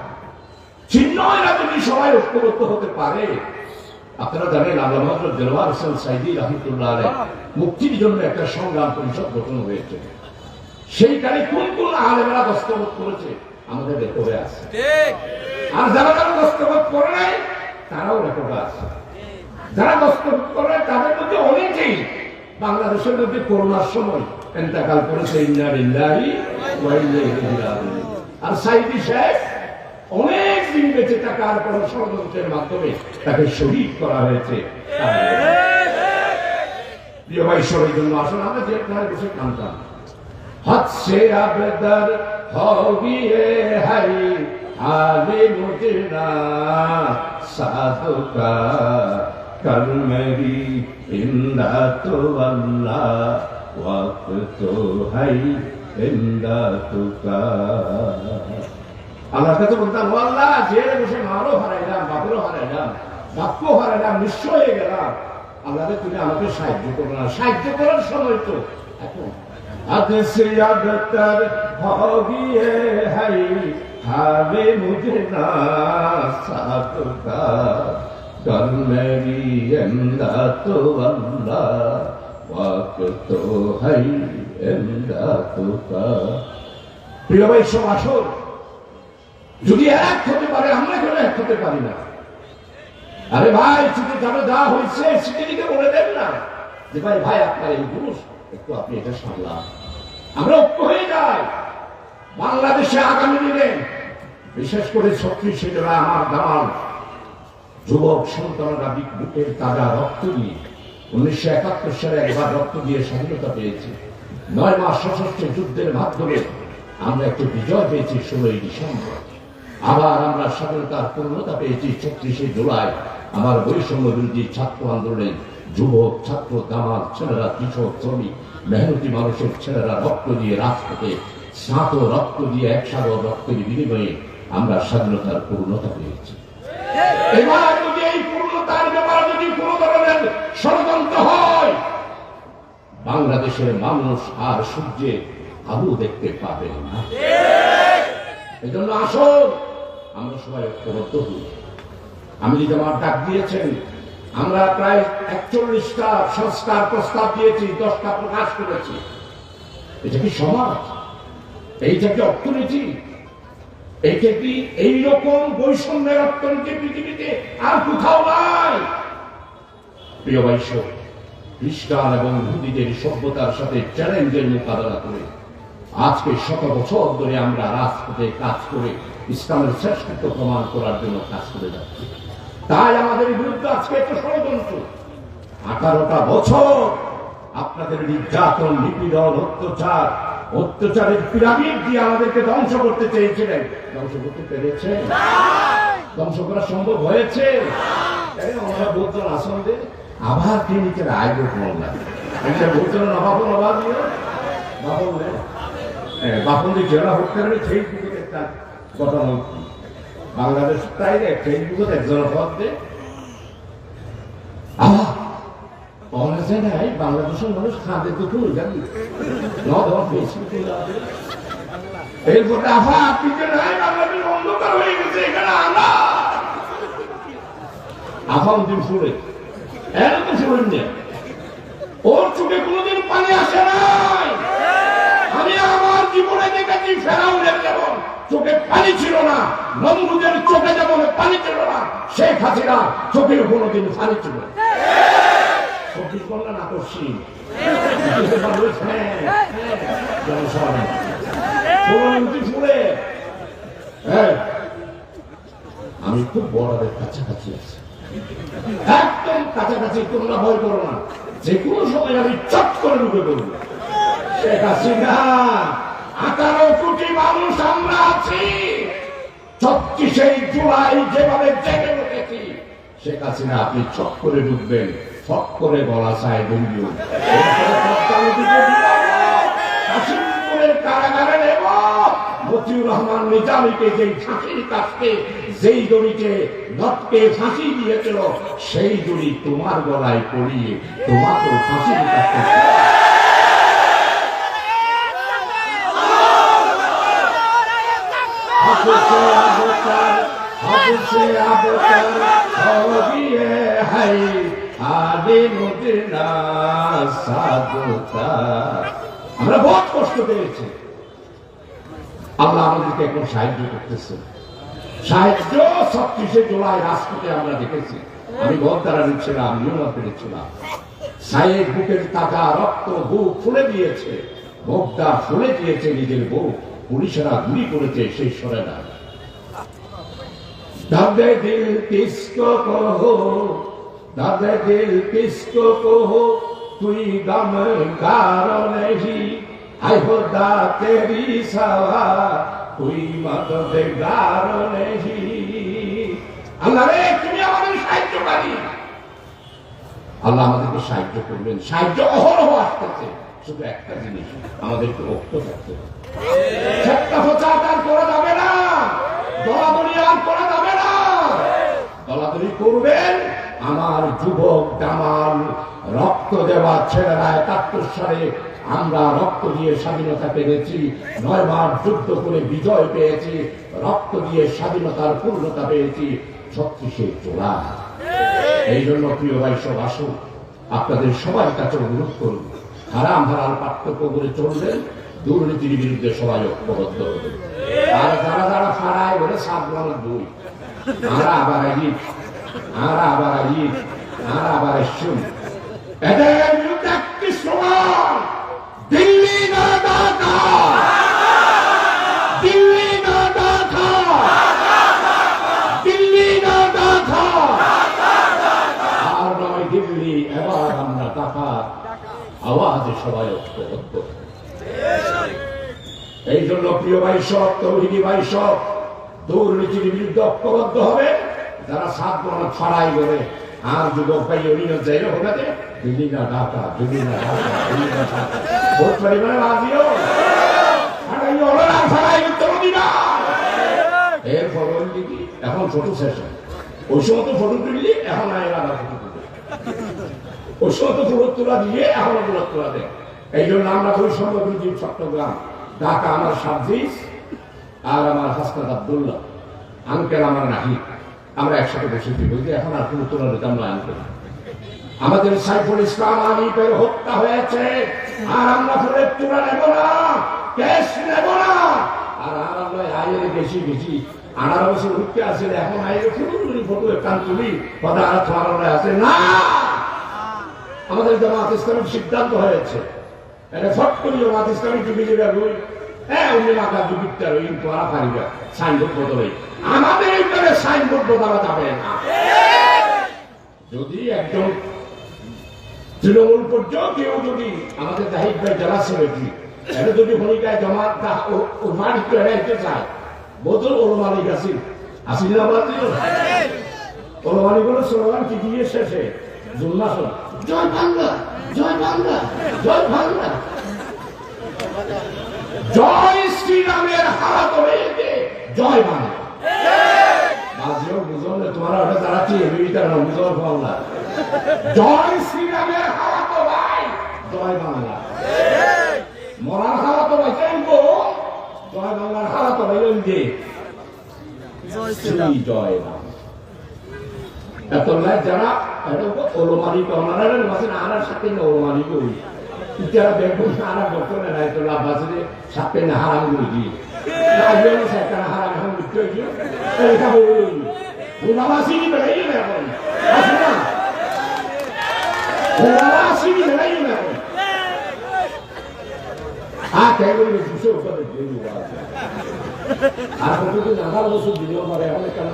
[SPEAKER 1] চিহ্নরা যদি সবাই ঐক্যবদ্ধ হতে পারে। আপনারা জানেন আল্লামা হযরত দেলোয়ার হোসেন সাইদি রাহমাতুল্লাহ আলাইহি মুক্তির জন্য একটা সংগ্রাম পরিষদ গঠন হয়েছে। সেইখানে কোন কোন আলেমরা দস্তখত করেছে আমাদের রেকর্ডে আছে, আর যারা যারা দস্তখত করে নাই তারাও রেকর্ডে আছে। যারা দস্তখত করে তাদের মধ্যে অনেকেই বাংলাদেশের মধ্যে করোনার সময় ইন্তেকাল করেছে। ইন্না লিল্লাহি ওয়া ইন্না ইলাইহি রাজিউন। আর সাইদি সাহেব অনেক দিন বেঁচে থাকার পর ষড়যন্ত্রের মাধ্যমে তাকে শহীদ করা হয়েছে। প্রিয় ভাই, সবাই জন্য আসুন আমরা যে ঘরে বসে কানতাম, हद से अब दर होगी है आगे मुझे ना साधु का कर मेरी इंदा तो अल्लाह वक्त तो है इंदा तो का। আল্লাহর কাছে বলতাম, ও আল্লাহ, জেলে বসে মারও হারাইলাম, বাপেরও হারাইলাম, বাপকেও হারাইলাম, নিঃস্ব হয়ে গেলাম। আল্লাহ তুমি আমাকে সাহায্য করো না। সাহায্য করার সময় তো এখন। हद से अब तर होगी है हावे मुझे ना साथ का कर मेरी इंदा तो अल्लाह वक्त तो है इंदा तो का। প্রিয় ভাই, সব আসল যদি এক হতে পারে, আমরা কেন এক হতে পারি না? আরে ভাই, চিঠি যারা দেওয়া হয়েছে চিঠিকে বলে দেন না যে ভাই ভাই আপনার এই পুরুষ একটু আপনি এটা সামলান। আমরা ঐক্য হয়ে যাই। বাংলাদেশে আগামী দিনে বিশেষ করে ৩৬ আমার দামাল যুবক সন্তানরা বুকের তাজা রক্ত দিয়ে ১৯৭১ সালে একবার রক্ত দিয়ে স্বাধীনতা পেয়েছে। ৯ মাস সশস্ত্র যুদ্ধের মাধ্যমে আমরা একটু বিজয় পেয়েছি ১৬ই ডিসেম্বর। আবার আমরা স্বাধীনতার পূর্ণতা পেয়েছি ৩৬ জুলাই। আমার বৈষম্য বিরোধী ছাত্র আন্দোলনে যুবক, ছাত্র, দামাল ছেলেরা, কৃষক, শ্রমিক, মেহনতি মানুষের ছেলেরা রক্ত দিয়ে রাজপথে স্নাত রক্ত দিয়ে ১ সাগর রক্তের বিনিময়ে আমরা স্বাধীনতার পূর্ণতা পেয়েছি। এবার যদি এই পূর্ণতার ব্যাপারে যদি কোন ধরনের ষড়যন্ত্র হয়, বাংলাদেশের মানুষ আর সূর্যের আলো দেখতে পাবে না। এজন্য আসুন আমরা সবাই ঐক্যবদ্ধ হই। আমি যদি আমার ডাক দিয়েছেন, আমরা প্রায় ৪১টা সংস্কার প্রস্তাব দিয়েছি, 10টা প্রকাশ করেছি। এটা কি সমাজ? এইটা কি অর্থনীতি? এইটা কি এইরকম বৈষম্যের অর্থনীতি পৃথিবীতে আর কোথাও নাই? প্রিয় ভাই, খ্রিস্টান এবং ইহুদিদের সভ্যতার সাথে চ্যালেঞ্জের মোকাবেলা করে আজকে ১০০ বছর ধরে আমরা রাজপথে কাজ করে ইসলামের শ্রেষ্ঠত্ব প্রমাণ করার জন্য কাজ করে যাচ্ছি। তাই আমাদের বিরুদ্ধে আজকে একটা ষড়যন্ত্র। 18টা বছর আপনাদের নির্যাতন, নিপীড়ন, অত্যাচারের পিরামিড দিয়ে আমাদেরকে ধ্বংস করতে চেয়েছিলেন। ধ্বংস করতে পেরেছে? ধ্বংস করা সম্ভব হয়েছে? আমরা বলছেন আসলে আবার ক্লিনিকের আয় গ্রহণ লাগে। বলছেন বাপনদের জেলা হত্যাকারী ফেসবুকে একটা ঘটনা বাংলাদেশ তাই ফেসবুকে একজন পদ দেয়। আবার পাওয়া যায় নাই বাংলাদেশের মানুষ খাঁদের দুটো জানি ফেসবুকে এরপর আফা আপনি যে নাই বাংলাদেশ অন্ধকার হয়ে গেছে এখানে আমরা আফা দিন শুনে এর তো শুনেন না ওর চোখে কোনোদিন পানি আসে নাই আমি আমার জীবনে দেখেছি ফেরাউনের যেমন চোখে পানি ছিল না নমরুদের চোখে যেমন পানি ছিল না শেখ হাসিনা চোখে কোনোদিন পানি ছিল না চব্বিশ ঘন্টা না করছি আমি খুব বড়দের কাছাকাছি আছি একদম কাছাকাছি তোমরা ভয় করো না যে কোনো সময় আমি চট করে ঢুকে করবো শেখ হাসিনা 18 কোটি মানুষ আমরা আছি 36 জুলাই যেভাবে জেগে উঠেছি শেখ হাসিনা আপনি চট করে ঢুকবেন ফট করে গলা চায় বলবেন কাশিমপুরের কারাগারে নেব মতিউর রহমান নিজামীকে যেই ফাঁসির কাছকে যেই দড়িকে নটকে ফাঁসি দিয়েছিল সেই দড়ি তোমার গলায় পড়িয়ে তোমাকে ফাঁসির কাছকে আমরা বহুত কষ্ট পেয়েছি আল্লাহ আমাদেরকে এখন সাহায্য করতেছে সাহায্য 36 জুলাই রাজপথে আমরা দেখেছি আমি ঘর দ্বারা নিচ্ছিলাম নিয়মতে নিচ্ছিলাম সাহেব বুকের টাকা রক্ত বুক ফুলে দিয়েছে মুখটা ফুলে দিয়েছে নিজের বুক পুলিশেরা গুলি করেছে সেই সরে না দাদে দিল কিসকো কহো দাদে দিল কিসকো কহো তুই গম গারো নেহি আই হোদা তেরি সাওয়া তুই মদদ গারো নেহি আল্লাহ রে তুমি আমাদের সাহায্যকারী আল্লাহ আমাদেরকে সাহায্য করবেন সাহায্য অহরহ আসতেছে শুধু একটা জিনিস আমাদেরকে রক্ত থাকতে হবে চেষ্টা প্রচার করা যাবে না দলাদলি আর করা যাবে না দলাদলি করবেন আমার যুবক দামাল রক্ত দেওয়া ছেলেরা 71 সালে আমরা রক্ত দিয়ে স্বাধীনতা পেয়েছি 9 মাস যুদ্ধ করে বিজয় পেয়েছি রক্ত দিয়ে স্বাধীনতার পূর্ণতা পেয়েছি 36 জুলাই এই জন্য প্রিয় ভাই সব আসুন আপনাদের সবার কাছে অনুরোধ করুন হারাম হালাল পার্থক্য করে চলবেন দুর্নীতির বিরুদ্ধে সবাই ঐক্যবদ্ধ হবে আর যারা যারা ফাড়ায় বলে 7 মানুষ 2 আমরা আবার শুন এদের বিরুদ্ধে একটি স্লোগান দিল্লি না ঢাকা দিল্লি না ঢাকা দিল্লি না ঢাকা আর নয় দিল্লি এবার আমরা ঢাকা আওয়াজে সবাই ঐক্যবদ্ধ এই জন্য প্রিয় ভাই সব তৌহিদি ভাই সব দুর্নীতির বিরুদ্ধে ঐক্যবদ্ধ হবে যারা 7 মানুষ ফাড়াই করে আর যুবক ভাই অভিনয় যাই হবে দিল্লি না ঢাকা দিল্লি না ঢাকা দিল্লি না ঢাকা ভোট পরিমাণে রাজিও এর ফটো দিদি এখন ফটো সেশন ওই সময় তো ফটো তুললি এখন আবার ফটো তুলি ওই সময় তো ফটো তোলা দিয়ে এখন ফটো তোলা দেয় এই জন্য আমরা খুবই সম্ভব চট্টগ্রাম ঢাকা আমার সাবজিস আর আমার হাসনাত আব্দুল্লাহ আঙ্কেল আমার নাহিদ আমরা একসাথে বসেছি বলতে এখন আর কোনো তোলা দিতাম না আঙ্কেল আমাদের সাইফুল ইসলাম আলিফের হত্যা হয়েছে আর আমরা ফুলের তোলা নেব না ক্যাশ নেব না আর আমরা আয়ের বেশি 18 বছর উঠতে আসে এখন আয়ের ফটো কান তুলি কথা আর তোমার আছে না আমাদের জামাত ইসলামের সিদ্ধান্ত হয়েছে এটা ফট করে জামাত ইসলামী ডুবে যাবে হ্যাঁ অন্য মাথা ডুবিটা রইন তোরা পারিবা সাইনবোর্ড বদলে আমাদের এইখানে সাইনবোর্ড বদলা যাবে না যদি একজন তৃণমূল পর্যন্ত কেউ যদি আমাদের জাহিদ ভাই জেলা সেক্রেটারি এটা যদি ভূমিকায় জমা উন্মানিত এড়াইতে চায় বোতল ওলমানি গাছি আসিল ওলমানি গুলো স্লোগান কি দিয়ে শেষে জুলনাসন জয় বাংলা জয় বাংলা জয় বাংলা জয় শ্রীরামের হাত হয়েছে জয় বাংলা বাজিও বুঝলে তোমার ওটা দাঁড়াচ্ছি এবিটার না বুঝল বাংলা জয় শ্রীরামের হাত ভাই জয় বাংলা মরার হাত ভাই কেন জয় বাংলার শ্রী জয় রাম এতলাই যারা ওলমারি কর্নারের মাসে আনার সাথে ওলমারি করি যারা বেগুন আনা বর্তমানে নাই তো লাভ আছে সাথে না হারাম করে দিয়ে হারাম এখন উঠতে এটা বলুন আসিনি বেড়াই না এখন আসে না আসিনি বেড়াই না এখন কেমন দুশো উপরে আর কতদিন 18 বছর দিলেও পারে এখন কেন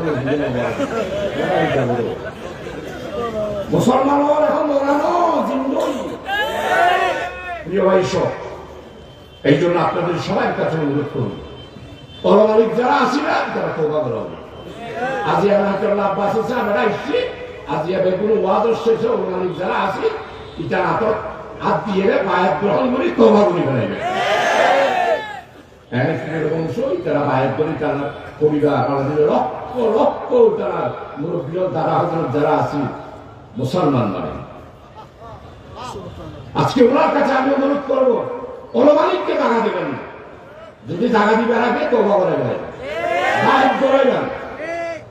[SPEAKER 1] মুসলমানের এখন মরানো জিন্দই প্রিয় ভাই সব এই জন্য আপনাদের সবার কাছে অনুরোধ করুন পরমাণিক যারা আসিরা তারা তওবা করবে আজিয়া নাহতুল্লাহ আব্বাস আছে আমরা এসেছি আজিয়া বেগুন ওয়াজ শেষে পরমাণিক যারা আসি এটা নাটক হাত দিয়ে বায়াত গ্রহণ করে তওবা করে ফেলাইবে তারা বায়াত করে তারা পরিবার লক্ষ লক্ষ তারা মুরব্বী যারা হজরত যারা আছি মুসলমান মানে আজকে ওনার কাছে আমি অনুরোধ করবো অলমানিককে টাকা দেবেন না যদি টাকা দিবে আগে তওবা করে গেলেন বায়াত করে গেলেন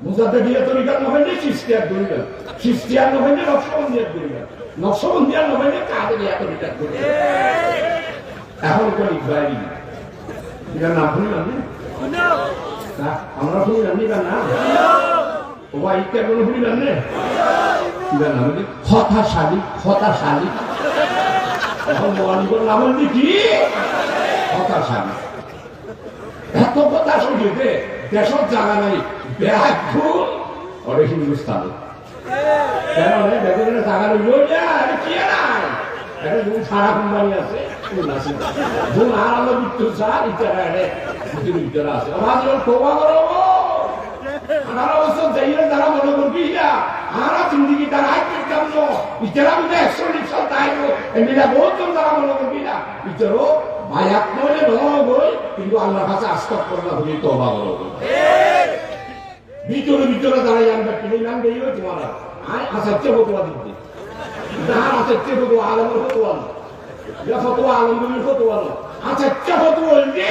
[SPEAKER 1] মুজাদ্দিদিয়া তরিকার নহলে খ্রিস্টিয়ান তরিকার খ্রিস্টিয়ান নহলে নকশবন্দিয়ার তরিকার নকশবন্দিয়ার নহলে কাদেরিয়া তরিকার তরিকার এখন কোন ইকবাইলি এটার নাম শুনলাম না আমরা শুনলাম না ও ভাই কেমন শুনলাম না এটার নাম হতাশালী হতাশালী এখন মহানিবর নাম হচ্ছে কি হতাশালী এত কথা শুনতে দেশের জায়গা নাই ব্যাঘুল ওরে হিন্দুস্তান কেন বেগুনের জায়গা রইল কি নাই এটা যখন সারা কোম্পানি আছে যখন আর আলো বিদ্যুৎ সার ইচ্ছারা ইচ্ছারা আছে আমার তওবা করো 18 বছর যাইলে তারা মনে করবি আর জিন্দগি তারা আইতাম না ইচ্ছারা বুঝে 100 সাল তাইলো এমনিটা বহুত তারা মনে করবি না ইচ্ছারও বায়াত নইলে নগই কিন্তু আল্লাহর কাছে আস্তাগফিরুল্লাহ বলি তওবা করো ভিতরে ভিতরে দাঁড়াই আমরা কিনে নাম দেই তোমার আয় আসাচ্ছে ফতোয়া দিতে না আসাচ্ছে ফতোয়া আলমের ফতোয়া না এটা ফতোয়া আলমের ফতোয়া না আসাচ্ছে ফতোয়া যে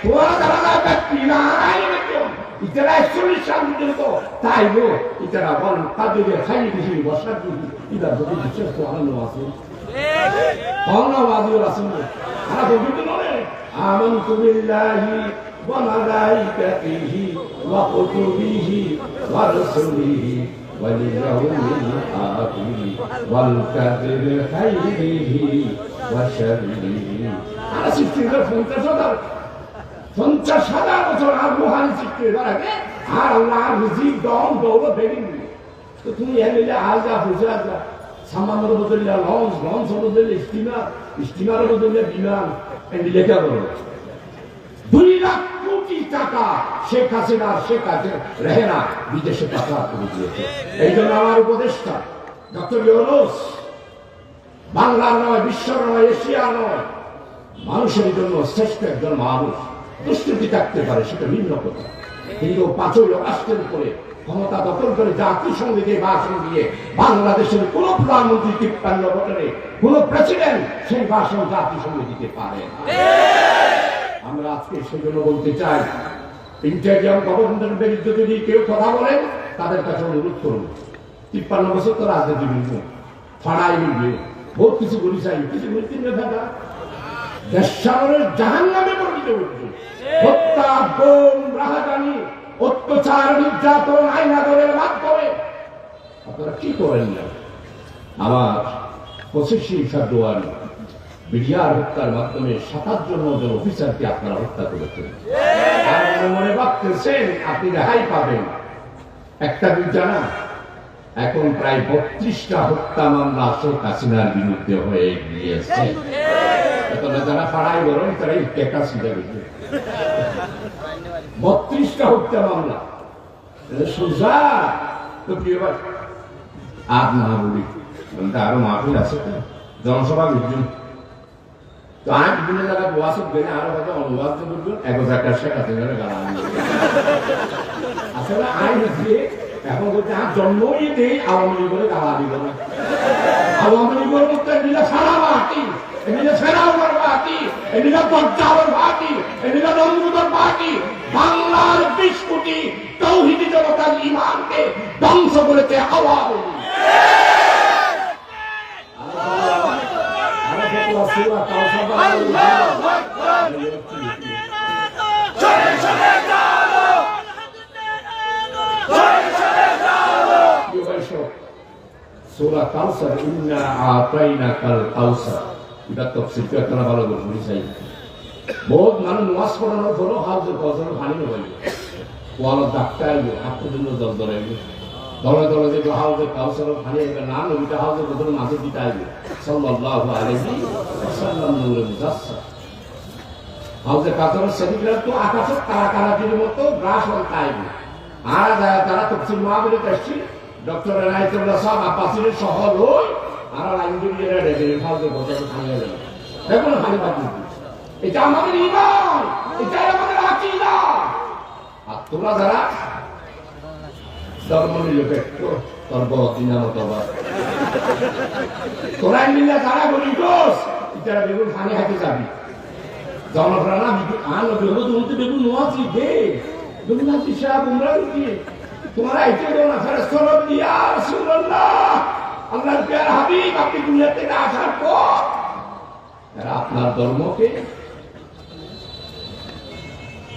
[SPEAKER 1] তোমার দ্বারা ব্যক্তি না আয় না কেউ ইতারা 41 সাল দিতে তো তাই গো ইতারা বল তাদের খাই দিছি বর্ষা দিছি ইদা যদি বিশ্বাস তো আল্লাহ আছে অন্যবাদী রাসূল আর বলতে নয় আমানতু বিল্লাহি ওয়া মালাইকাতিহি ওয়া কুতুবিহি ওয়া রাসূলিহি ওয়াল ইয়াউমিল আখির ওয়াল কাদিরি খাইরিহি ওয়া শাররিহি আর সিস্টেমের 50,000 বছর আবু হানি শিখতে পারে আর আল্লাহ রিজিক দম দৌলত বেরিয়ে দিবে তো তুমি এলে আলগা বুঝে আসা সামান্য বদলে লঞ্চ লঞ্চ বদলে স্টিমার বদলে বিমান এটি লেখা করো 2 লাখ কোটি টাকা শেখ হাসিনা রেহেনা বিদেশে পাচার করে দিয়েছে এই জন্য আমার উপদেষ্টা ডক্টর ইউনূস বাংলার নয় বিশ্বের নয় এশিয়ার নয় মানুষের জন্য শ্রেষ্ঠ একজন মানুষ দুষ্কৃতি থাকতে পারে সেটা ভিন্ন কথা কিন্তু 5ই আগস্টের উপরে ক্ষমতা দখল করে জাতিসংঘে ভাষণ দিয়ে বাংলাদেশের কোন প্রধানমন্ত্রী 53 বছরে কোন প্রেসিডেন্ট সেই ভাষণ জাতিসংঘে দিতে পারে না আমরা আজকে সেজন্য বলতে চাই ইন্টারিয়াম গভর্নমেন্টের বিরুদ্ধে যদি কেউ কথা বলেন তাদের কাছে অনুরোধ করুন 53 বছর তো রাজনীতি বিরুদ্ধে ফাড়াই মিলবে বহুত কিছু বলি চাই কিছু বলতে থাকা দেশের জাহান্নামে পরিণত হচ্ছে হত্যা গুম রাহাজানি অত্যাচার নির্যাতন আইনাগরের মাধ্যমে আপনারা কি করেন না আমার 25 ফেব্রুয়ারি বিডিআর হত্যার মাধ্যমে 57 জন অফিসারকে আপনারা হত্যা করেছেন আর মনে ভাবতেছেন আপনি রেহাই পাবেন একটা দুইটা না এখন প্রায় 32টা হত্যা মামলা শেখ হাসিনার বিরুদ্ধে হয়ে গিয়েছে যারা পাড়ায় বলেন তারাই টেকা শিখে গেছে 32টা হত্যা মামলা সোজা তো প্রিয় ভাই আর না বলি আরো মাহফিল আছে তো জনসভা বুঝবেন তো আমি বিভিন্ন জায়গায় ওয়াসব গেলে আরো হয়তো অনুবাদ বুঝবেন 1000 টাকা শেখ হাসিনার গালা আসলে আইন দিয়ে এখন বলছে আর জন্মই দেই আওয়ামী লীগের গালা দিব না। আওয়ামী লীগের মধ্যে এদিকে সারা পার্টি, এদিকে ফেরাউনের পার্টি, এদিকে দজ্জালের পার্টি, এদিকে নমরুদের পার্টি বাংলার 20 কোটি তৌহিদি জনতার ঈমানকে ধ্বংস করেছে আওয়ামী লীগ। সূরা কাউসার ইন্না আতাইনাকাল কাউসার, এটা তাফসীর কে আপনারা ভালো করে বুঝাই। বহুত মানুষ নামাজ পড়ানোর পরও হাউজের কজর পানি নেবেন, ওয়ালা ডাক্তার হাতের জন্য জল ধরাইবে, দলে দলে যে হাউজের কাউসার পানি নেবে না, নবীটা হাউজের কজর মাঝে দিতে আসবে সাল্লাল্লাহু আলাইহি ওয়াসাল্লাম নূরে মুজাসসাদ। হাউজের কাউসারের সেদিকরা তো আকাশের তারা কারাজির মতো গ্রাস হলতাইবে। আর তারা তফসিল মাহফিলে আসছে ডক্টর এনায়েতুল্লাহ সাহেব আব্বাসীর শহর হই আর আইনজীবীরা ডেকে হাউজের কজর পানি নেবে, দেখুন পানি বাকি। এটা আমাদের ঈমান, এটা আমাদের আকীদা। আর তোমরা যারা ধর্মনিরপেক্ষ তোরা মিলে যারা বলি দোষ এটা বেগুন পানি হাতে যাবি জনপ্রাণা আন বেগুন বেগুন নোয়াছি দে বেগুন আছি সাহেব উমরা দিয়ে তোমরা এসে দেও না ফেরত সরব দিয়া রাসূলুল্লাহ আল্লাহর প্যারা হাবিব আপনি দুনিয়া থেকে আসার পর এরা আপনার ধর্মকে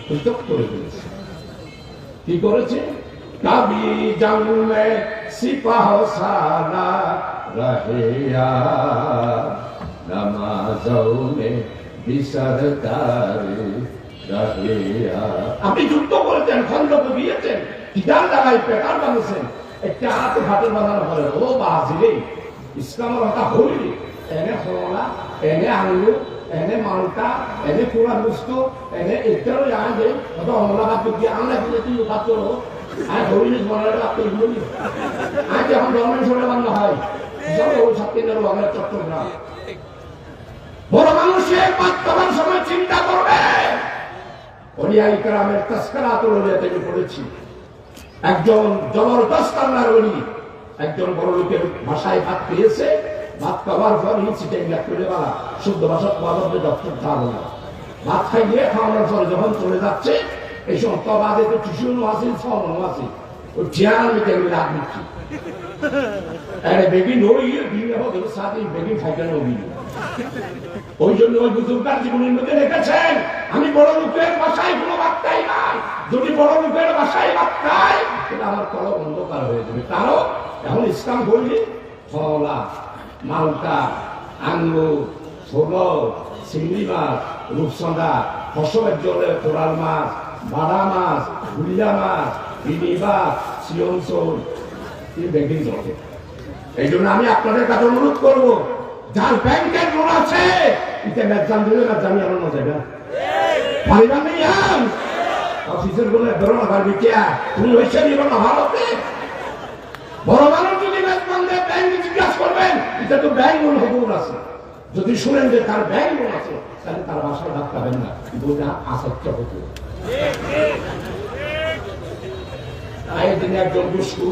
[SPEAKER 1] পৃথক করে ফেলেছে। কি করেছে? কবি জং মে সিপাহ সালা রহিয়া নামাজও মে বিসরদার রহিয়া। আপনি যুদ্ধ করেছেন, খন্দক দিয়েছেন, কিদার লাগাই পেটার বানিয়েছেন, একটা হাতে ঘাটের বানানো করে ও বাজিরে ইসলামের কথা হইলি এনে হলা এনে আঙুল এনে মালটা এনে পুরা দুষ্ট এনে এটারও জানা যায় অত অমলা ভাত দিয়ে আমরা দিলে তুই ভাত করো আর হরিণের বলার আপনি বলি আজ এখন গভর্নমেন্ট সরে বাংলা হয় সব ওই ছাত্রীদের বাংলার চট্টগ্রাম বড় মানুষের বাস্তবায়ন সময় চিন্তা করবে। ওলিয়াই কেরামের তাসকিরাতুল ওলিয়া থেকে পড়েছি, একজন জবরদস্ত আল্লাহর ওলি একজন বড় লোকের ভাষায় ভাত পেয়েছে, ভাত খাওয়ার পর চিটেন করে বলা শুদ্ধ ভাষা পাবে ডক্টর ধারণা ভাত খাইয়ে খাওয়ানোর পরে যখন চলে যাচ্ছে এই সময় তবাদে তো টিউশনও আছে ফলনও আছে ওই চেয়ার মিটে আমি রাত নিচ্ছি আরে বেগিন ওই দিন হবে সাথে বেগিন খাইতেন ওই জন্য ওই বুজুর্গার জীবনের মধ্যে রেখেছেন আমি বড় লোকের বাসায় কোনো ভাত খাই না, যদি বড় লোকের বাসায় ভাত খাই তাহলে আমার কলম অন্ধকার হয়ে যাবে। কারণ এখন ইসলাম বললি ফলা মালটা আঙ্গুর ছোল চিংড়ি মাছ রূপসন্দা ফসলের জলে কোরাল মাছ বাড়া মাছ গুলিয়া মাছ বিনি মাছ সিয়ন চোল ব্যাংকিং চলছে। এই জন্য আমি আপনাদের কাছে অনুরোধ করবো যার ব্যাংকের লোন আছে এটা ম্যাজাম দিলে ম্যাজাম আনানো যাবে পারিবান নেই অফিসের বলে বেরোনো পারবি কে তুমি হয়েছে নিব না ভারতে বড় মানুষ যদি ব্যাংক জিজ্ঞাসা করবেন এটা তো ব্যাংক লোন হুকুম আছে, যদি শুনেন যে তার ব্যাংক লোন আছে তাহলে তার বাসায় ভাত খাবেন না বলে আসক্ত হতো। দিনে একজন দুষ্কু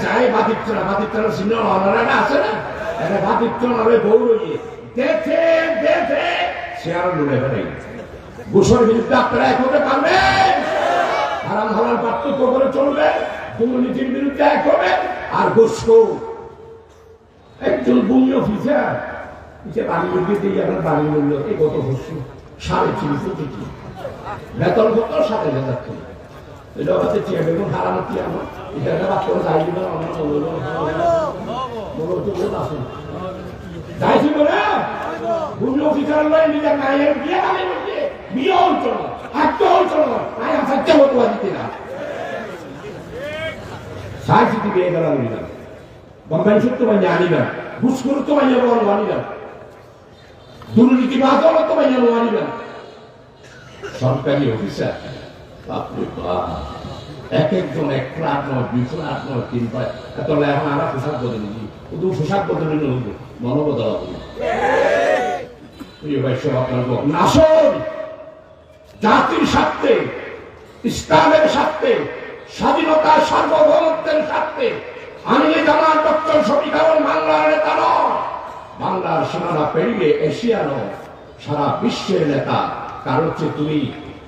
[SPEAKER 1] যাই বাদিত্রা বাদিত্রা চিহ্ন অনারা আছে না এটা বাদিত্র নামে বৌরইয়ে দেখে দেখে সে আরো লড়ে বেড়ে ঘুষের বিরুদ্ধে আপনারা এক হতে পারবেন, হারাম হালাল পার্থক্য করে চলবে, দুর্নীতির বিরুদ্ধে এক হবে। আর ঘুষকো একজন ভূমি অফিসার বাড়ি মূল্য দিয়ে আপনার বাড়ি মূল্য এই কত ঘুষ 3.5 কোটি বেতন কত 7,000 টাকা এটা আমাদের চেয়ে বেগুন হারানো কি আমার এটা বাদ করে যাই দিবেন আমার আছে যাইছি বলে ভূমি অফিসার লয় নিজের মায়ের বিয়ে আমি বলছি বিয়ে অঞ্চল একটা অঞ্চল আয় সাথে মতো দিতে না সাইসিটি বিয়ে করা নিলাম বম্বাই সত্য মানে আনিলাম ঘুষখোর তো মানে আনিলাম দুর্নীতি বাদল তো মানে আনিলাম সরকারি অফিসার বাপরে বাপ এক একজন 1 লাখ নয় 2 লাখ নয় 3 লাখ তাহলে এখন আমরা পোশাক বদলে নিই শুধু পোশাক বদলে নেব মনোবদল হবে প্রিয় ভাই সব আপনার আসল জাতির স্বার্থে ইসলামের স্বার্থে স্বাধীনতা সার্বভৌমত্বের স্বার্থে আমি জামাত ডক্টর শফিকুর বাংলার নেতা নয়, বাংলার সীমানা পেরিয়ে এশিয়া নয়, সারা বিশ্বের নেতা। কারণ হচ্ছে তুমি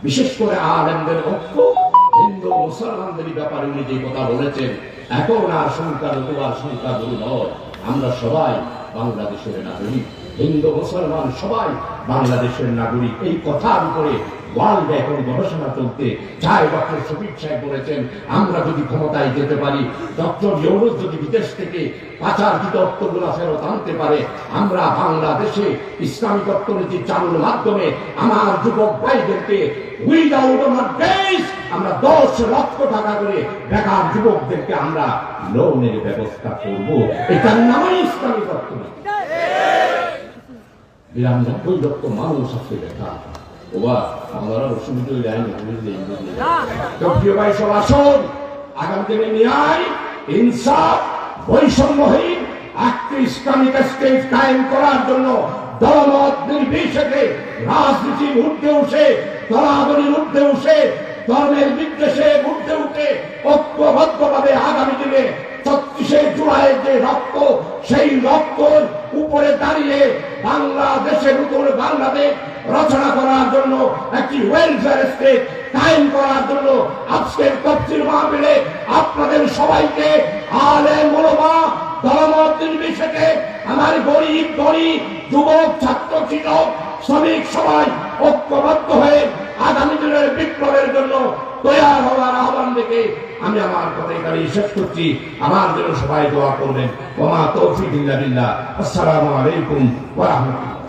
[SPEAKER 1] বিশেষ করে আলেমদের ঐক্য, হিন্দু মুসলমানদের ব্যাপারে উনি যে কথা বলেছেন, এখন আর সংখ্যালঘু আর সংখ্যালঘু নয়, আমরা সবাই বাংলাদেশের নাগরিক, হিন্দু মুসলমান সবাই বাংলাদেশের নাগরিক। এই কথার উপরে ওয়ার্ল্ডে এখন গবেষণা চলতে চায়। ডক্টর শফিক সাহেব বলেছেন, আমরা যদি ক্ষমতায় যেতে পারি, ডক্টর ইউনূস যদি বিদেশ থেকে পাচারকৃত অর্থগুলো ফেরত আনতে পারে, আমরা বাংলাদেশে ইসলামিক অর্থনীতি চালুর মাধ্যমে আমার যুবক ভাইদেরকে উইদাউট মর্টগেজ আমরা 10 লক্ষ টাকা করে বেকার যুবকদেরকে আমরা লোনের ব্যবস্থা করব। এটার নামই ইসলামিক অর্থনীতি। 92 লক্ষ মানুষ আছে বেকার। ওবা আমরা অসুবিধা লাইন তো প্রিয় ভাই সব আসুন, আগামী দিনে ন্যায়, ইনসাফ, বৈষম্যহীন একটি ইসলামিক স্টেট কায়েম করার জন্য দলমত নির্বিশেষে রাজনীতির ঊর্ধ্বে উঠে, দলাদলির ঊর্ধ্বে উঠে, ধর্মের বিদ্বেষে ঊর্ধ্বে উঠে ঐক্যবদ্ধভাবে আগামী দিনে 36শে জুলাইয়ের যে রক্ত, সেই রক্তর উপরে দাঁড়িয়ে বাংলাদেশের নতুন বাংলাদেশ রচনা করার জন্য, একটি ওয়েলফেয়ার স্টেট কায়েম করার জন্য আজকের তফসির মাহফিলে আপনাদের সবাইকে আলেম ওলামা দলমত নির্বিশেষে আমার গরিব গরিব যুবক ছাত্র কৃষক শ্রমিক সবাই ঐক্যবদ্ধ হয়ে আগামী দিনের বিপ্লবের জন্য তৈরি হওয়ার আহ্বান থেকে আমি আমার কথা এখানে শেষ করছি। আমার জন্য সবাই দোয়া করবেন। ওয়া মা তৌফিক ইল্লা বিল্লাহ। আসসালামু আলাইকুম ওয়া রাহমাতুল্লাহ।